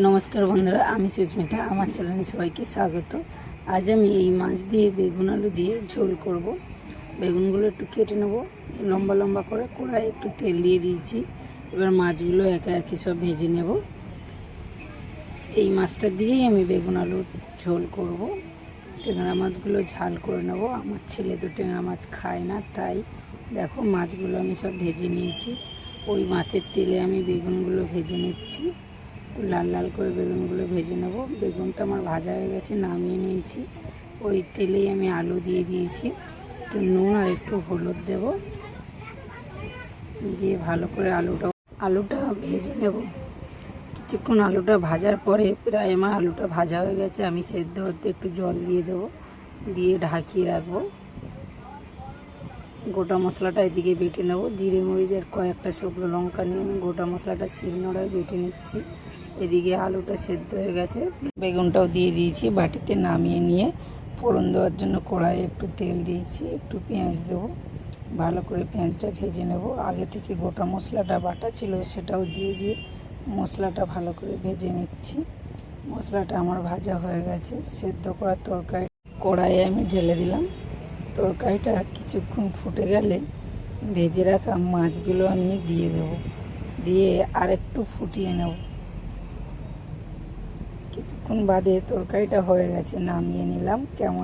নমস্কার বন্ধুরা, আমি সুস্মিতা। আমার চ্যানেলে সবাইকে স্বাগত। আজ আমি এই মাছ দিয়ে বেগুন আলু দিয়ে ঝোল করব। বেগুনগুলো একটু কেটে নেব লম্বা লম্বা করে, কড়াই একটু তেল দিয়ে দিয়েছি। এবার মাছগুলো একে একে সব ভেজে নেব। এই মাছটা দিয়েই আমি বেগুন আলুর ঝোল করব। ট্যাংরা মাছগুলো ঝাল করে নেব। আমার ছেলে তো ট্যাংরা মাছ খায় না, তাই দেখো মাছগুলো আমি সব ভেজে নিয়েছি। ওই মাছের তেলে আমি বেগুনগুলো ভেজে নিচ্ছি। লাল লাল করে বেগুনগুলো ভেজে নেব। বেগুনটা আমার ভাজা হয়ে গেছে, নামিয়ে নিয়েছি। ওই তেলেই আমি আলু দিয়ে দিয়েছি, একটু নুন আর একটু হলুদ দেব, দিয়ে ভালো করে আলুটা ভেজে নেব। কিছুক্ষণ আলুটা ভাজার পরে প্রায় আমার আলুটা ভাজা হয়ে গেছে। আমি সেদ্ধ হতে একটু জল দিয়ে দেব, দিয়ে ঢাকিয়ে রাখবো। গোটা মশলাটা এদিকে বেটে নেব। জিরে মরিচ আর কয়েকটা শুকনো লঙ্কা নিয়ে আমি গোটা মশলাটা শিলনোড়ায় বেটে নিচ্ছি। এদিকে আলুটা সেদ্ধ হয়ে গেছে, বেগুনটাও দিয়ে দিয়েছি। বাটিতে নামিয়ে নিয়ে ফোড়ন দেওয়ার জন্য কড়াইয়ে একটু তেল দিয়েছি, একটু পেঁয়াজ দেবো। ভালো করে পেঁয়াজটা ভেজে নেব। আগে থেকে গোটা মশলাটা বাটা ছিল, সেটাও দিয়ে মশলাটা ভালো করে ভেজে নিচ্ছি। মশলাটা আমার ভাজা হয়ে গেছে। সেদ্ধ করা তরকারি কড়াইয়ে আমি ঢেলে দিলাম। তরকারিটা কিছুক্ষণ ফুটে গেলে ভেজে রাখা মাছগুলো আমি দিয়ে দেব, দিয়ে আরেকটু ফুটিয়ে নেব। কিছুক্ষণ বাদে তরকারিটা হয়ে গেছে, নামিয়ে নিলাম। কেমন